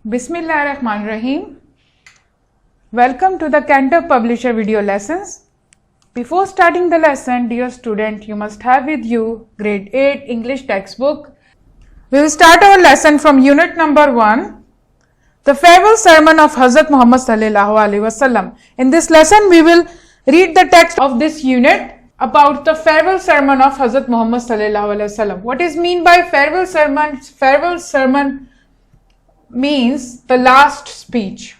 Bismillahirrahmanirrahim. Welcome to the Cantab Publisher video lessons. Before starting the lesson, dear student, you must have with you grade 8 English textbook. We will start our lesson from unit number 1, the farewell sermon of Hazrat Muhammad sallallahu alaihi wasallam. In this lesson, we will read the text of this unit about the farewell sermon of Hazrat Muhammad sallallahu alaihi wasallam. What is mean by farewell sermon? Farewell sermon means the last speech.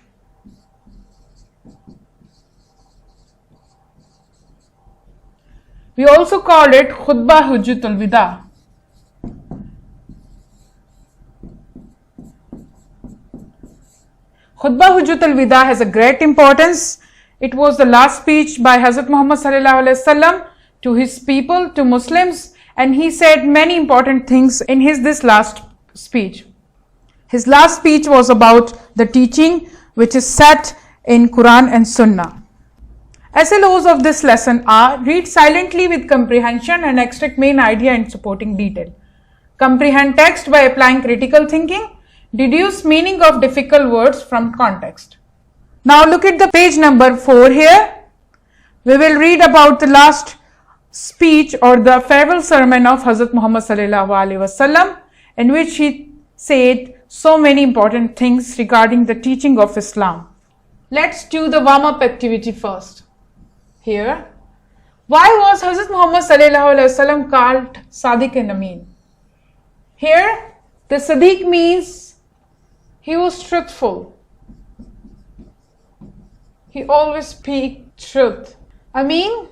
We also call it Khutbah Hujjatul Wida. Khutbah Hujjatul Wida has a great importance. It was the last speech by Hazrat Muhammad sallallahu alaihi wasallam to his people, to Muslims, and he said many important things in this last speech. His last speech was about the teaching which is set in Quran and Sunnah. SLOs of this lesson are: read silently with comprehension and extract main idea and supporting detail. Comprehend text by applying critical thinking. Deduce meaning of difficult words from context. Now look at the page number 4 here. We will read about the last speech or the farewell sermon of Hazrat Muhammad sallallahu alaihi wasallam, in which he said so many important things regarding the teaching of Islam. Let's do the warm-up activity first. Here, why was Hazrat Muhammad sallallahu alaihi wasallam called Sadiq and Amin? Here, the Sadiq means he was truthful. He always speak truth. Amin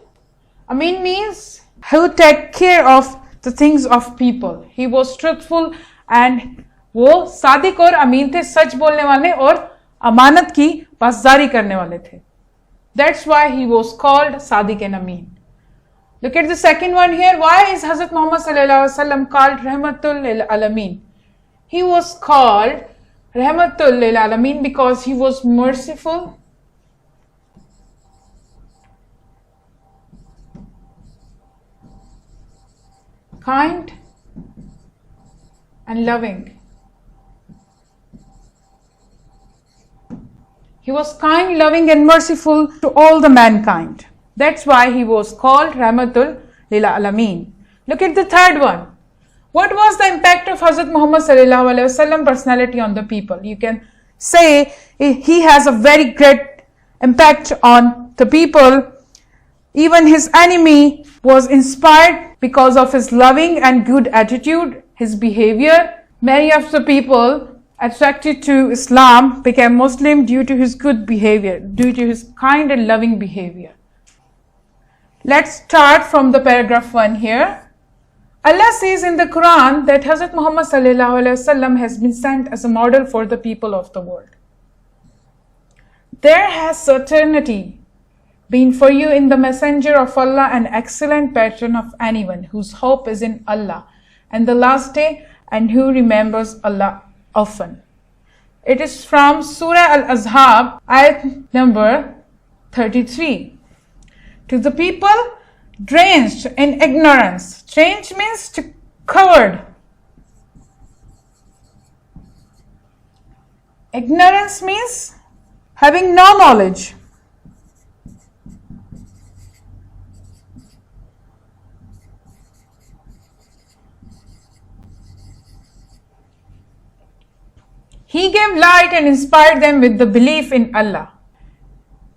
means he would take care of the things of people. He was truthful and वो सादिक और अमीन थे, सच बोलने वाले और अमानत की पासदारी करने वाले थे. That's why he was called Sadiq and Amin. Look at the second one here. Why is Hazrat Muhammad sallallahu alaihi wasallam called Rahmatul lil Alamin? He was called Rahmatul lil Alamin because he was merciful, kind, and loving. He was kind, loving, and merciful to all the mankind. That's why he was called Rahmatul lil Alamin. Look at the third one. What was the impact of Hazrat Muhammad sallallahu alaihi wasallam personality on the people? You can say he has a very great impact on the people. Even his enemy was inspired because of his loving and good attitude, his behavior. Many of the people attracted to Islam became Muslim due to his good behavior, due to his kind and loving behavior. Let's start from the paragraph 1 here. Allah says in the Quran that Hazrat Muhammad sallallahu alaihi wasallam has been sent as a model for the people of the world. There has certainty been for you in the messenger of Allah an excellent pattern of anyone whose hope is in Allah and the last day and who remembers Allah often. It is from Surah Al-Ahzab, ayat number 33. To the people drenched in ignorance. Drenched means to covered. Ignorance means having no knowledge. He gave light and inspired them with the belief in Allah.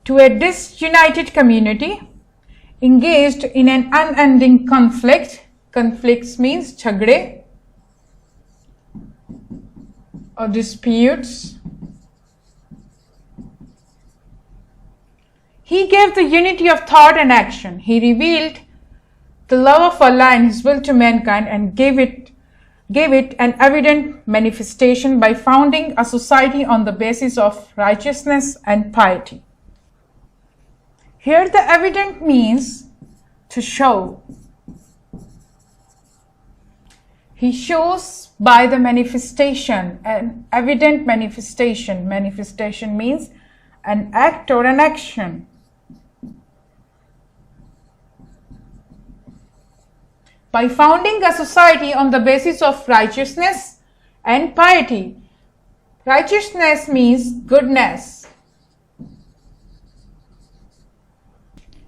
To a disunited community engaged in an unending conflict. Conflicts means chagde or disputes. He gave the unity of thought and action. He revealed the love of Allah and His will to mankind and gave it an evident manifestation by founding a society on the basis of righteousness and piety. Here the evident means to show. He shows by the manifestation, an evident manifestation. Manifestation means an act or an action. by founding a society on the basis of righteousness and piety. Righteousness means goodness.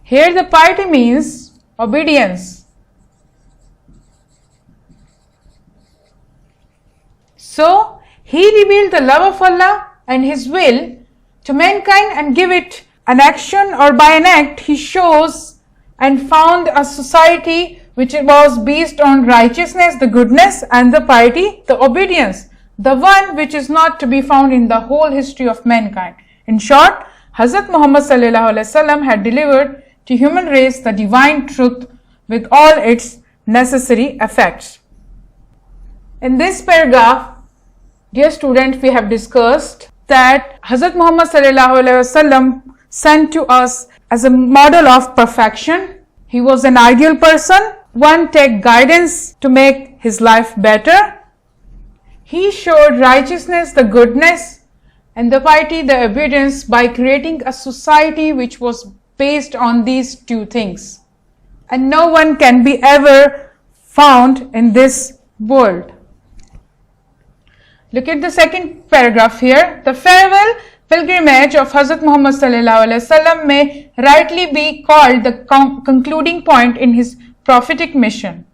Here the piety means obedience. So, he revealed the love of Allah and His will to mankind and give it an action, or by an act He shows and found a society which was based on righteousness, the goodness, and the piety, the obedience, the one which is not to be found in the whole history of mankind. In short, Hazrat Muhammad sallallahu alaihi wasallam had delivered to human race the divine truth with all its necessary effects. In this paragraph, dear students, we have discussed that Hazrat Muhammad sallallahu alaihi wasallam sent to us as a model of perfection. He was an ideal person, one take guidance to make his life better. He showed righteousness, the goodness, and the piety, the obedience, by creating a society which was based on these two things. And no one can be ever found in this world. Look at the second paragraph here. The farewell pilgrimage of Hazrat Muhammad sallallahu alaihi wasallam may rightly be called the concluding point in his prophetic mission.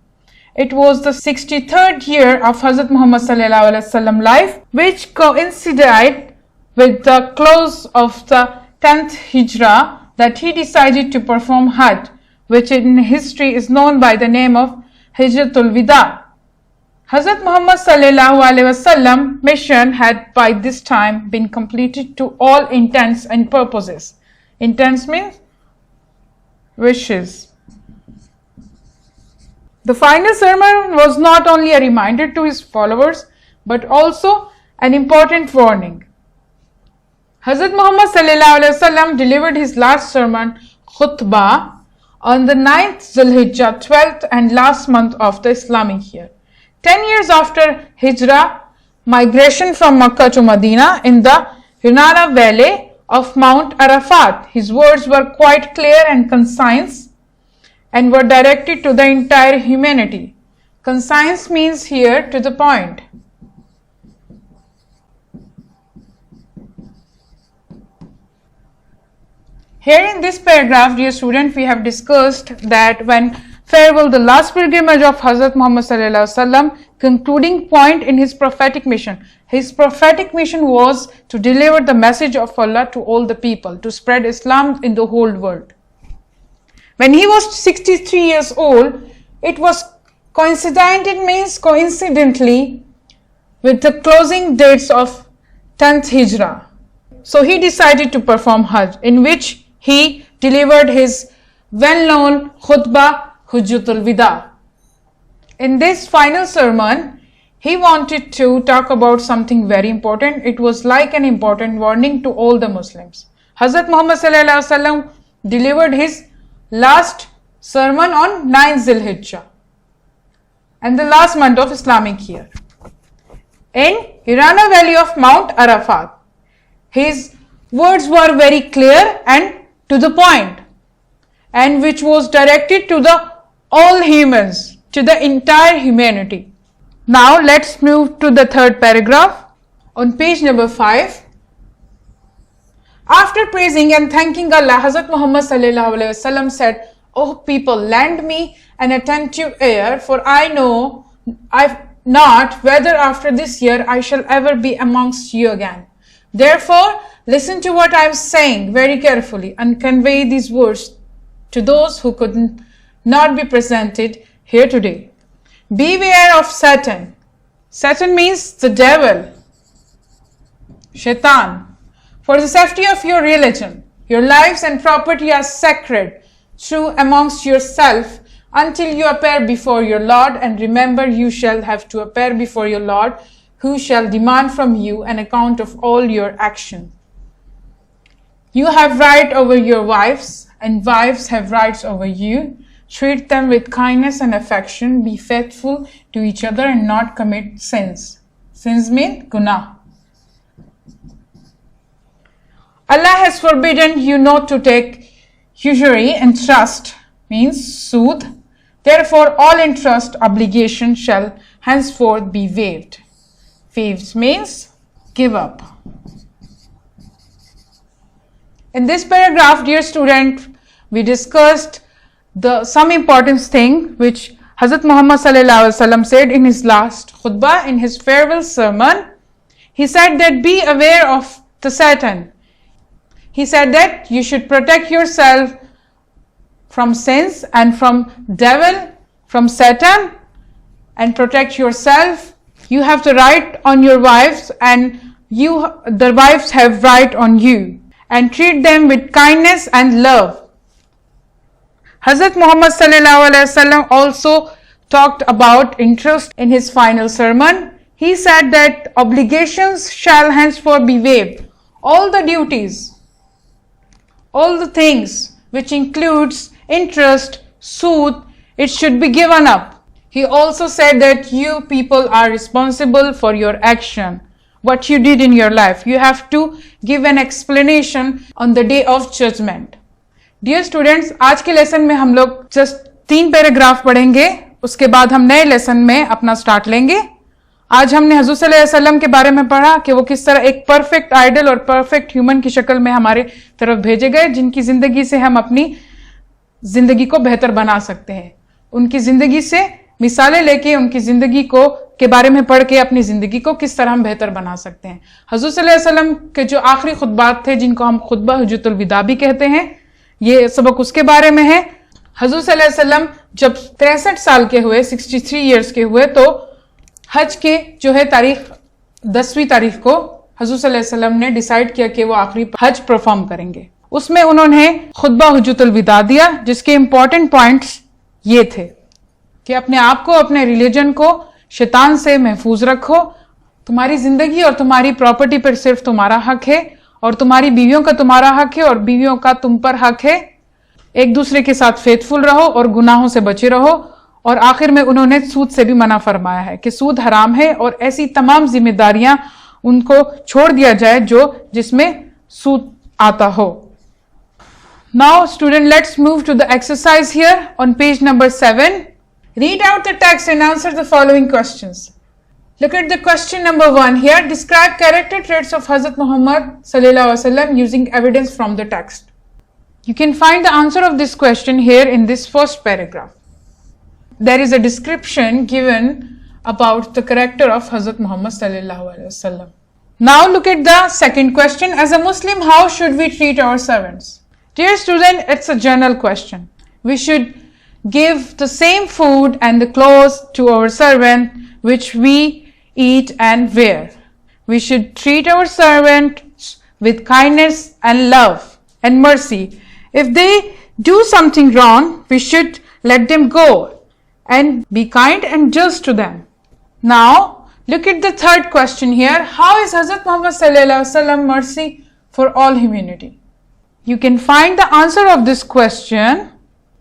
It was the 63rd year of Hazrat Muhammad sallallahu alaihi wasallam life, which coincided with the close of the 10th Hijrah, that he decided to perform Hajj, which in history is known by the name of Hijratul Wida. Hazrat Muhammad sallallahu alaihi wasallam mission had by this time been completed to all intents and purposes. Intents means wishes. The final sermon was not only a reminder to his followers, but also an important warning. Hazrat Muhammad sallallahu alaihi wasallam delivered his last sermon, khutbah, on the 9th Zulhijjah, 12th and last month of the Islamic year. 10 years after Hijrah, migration from Makkah to Medina in the Yunana valley of Mount Arafat, his words were quite clear and concise and were directed to the entire humanity. Concise means here to the point. Here in this paragraph, dear student, we have discussed that when farewell, the last pilgrimage of Hazrat Muhammad sallallahu alaihi wasallam, concluding point in his prophetic mission. His prophetic mission was to deliver the message of Allah to all the people, to spread Islam in the whole world. When he was 63 years old, it was coincidentally with the closing dates of 10th Hijrah. So he decided to perform Hajj, in which he delivered his well-known khutbah, Hujjatul Wida. In this final sermon, he wanted to talk about something very important. It was like an important warning to all the Muslims. Hazrat Muhammad sallallahu alaihi wasallam delivered his last sermon on 9th Zulhijjah and the last month of Islamic year in Yunana valley of Mount Arafat. His words were very clear and to the point, and which was directed to the all humans, to the entire humanity. Now let's move to the third paragraph on page number 5. After praising and thanking Allah, Hazrat Muhammad sallallahu alaihi wasallam said, "O people, lend me an attentive ear, for I know not whether after this year I shall ever be amongst you again. Therefore, listen to what I am saying very carefully and convey these words to those who could not be presented here today. Beware of Satan." Satan means the devil, Shaitan. "For the safety of your religion, your lives and property are sacred. True amongst yourself until you appear before your Lord, and remember you shall have to appear before your Lord, who shall demand from you an account of all your actions. You have right over your wives, and wives have rights over you. Treat them with kindness and affection. Be faithful to each other and not commit sins." Sins mean guna. "Allah has forbidden you not to take usury, and trust means sooth. Therefore, all interest obligation shall henceforth be waived." Waived means give up. In this paragraph, dear student, we discussed some important thing which Hazrat Muhammad sallallahu alaihi wasallam said in his last khutbah, in his farewell sermon. He said that be aware of the Satan. He said that you should protect yourself from sins and from devil, from Satan, and protect yourself. You have the right on your wives, and the wives have right on you, and treat them with kindness and love. Hazrat Muhammad sallallahu alaihi wasallam also talked about interest in his final sermon. He said that obligations shall henceforth be waived. All the duties, all the things which includes interest, sood, it should be given up. He also said that you people are responsible for your action, what you did in your life. You have to give an explanation on the day of judgment. Dear students, आज के lesson में हम लोग just 3 paragraph पढ़ेंगे, उसके बाद हम नए लेसन में अपना स्टार्ट लेंगे. आज हमने हुजूर सल्लल्लाहु अलैहि वसल्लम के बारे में पढ़ा कि वो किस तरह एक परफेक्ट आइडल और परफेक्ट ह्यूमन की शक्ल में हमारे तरफ भेजे गए, जिनकी जिंदगी से हम अपनी जिंदगी को बेहतर बना सकते हैं. उनकी जिंदगी से मिसालें लेके उनकी जिंदगी को के बारे में पढ़ के अपनी जिंदगी को किस तरह हम बेहतर बना सकते हैं. हुजूर सल्लल्लाहु अलैहि वसल्लम के जो आखिरी खुतबात थे, जिनको हम खुतबा हुज्जतुल विदा भी कहते हैं, ये सबक उसके बारे में है. हुजूर सल्लल्लाहु अलैहि वसल्लम जब 63 साल के हुए, 63 ईयर्स के हुए, तो हज के जो है तारीख 10वीं तारीख को हुजूर सल्लल्लाहु अलैहि वसल्लम ने डिसाइड किया कि वो आखिरी हज परफॉर्म करेंगे. उसमें उन्होंने खुतबा हुज्जतुल विदा दिया, जिसके इंपॉर्टेंट पॉइंट्स ये थे कि अपने आप को, अपने रिलीजन को शैतान से महफूज रखो. तुम्हारी जिंदगी और तुम्हारी प्रॉपर्टी पर सिर्फ तुम्हारा हक है, और तुम्हारी बीवियों का तुम्हारा हक है, और बीवियों का तुम पर हक है. एक दूसरे के साथ फेथफुल रहो और गुनाहों से बचे रहो. और आखिर में उन्होंने सूद से भी मना फरमाया है कि सूद हराम है, और ऐसी तमाम जिम्मेदारियां उनको छोड़ दिया जाए जिसमें सूद आता हो. Now student, let's move to the exercise here on page number 7. Read out the text and answer the following questions. Look at the question number 1 here. Describe character traits of Hazrat Muhammad sallallahu alaihi wasallam using evidence from the text. You can find the answer of this question here in this first paragraph. There is a description given about the character of Hazrat Muhammad sallallahu alaihi wasallam. Now look at the second question. As a Muslim, how should we treat our servants? Dear student, it's a general question. We should give the same food and the clothes to our servant which we eat and wear. We should treat our servants with kindness and love and mercy. If they do something wrong, we should let them go and be kind and just to them. Now, look at the third question here. How is Hazrat Muhammad sallallahu alaihi wasallam mercy for all humanity? You can find the answer of this question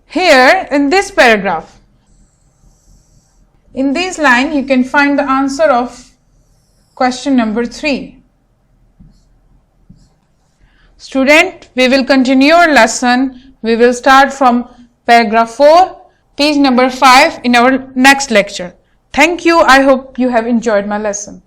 here in this paragraph. In this line, you can find the answer of question number 3. Student, we will continue our lesson. We will start from paragraph 4, page number 5 in our next lecture. Thank you. I hope you have enjoyed my lesson.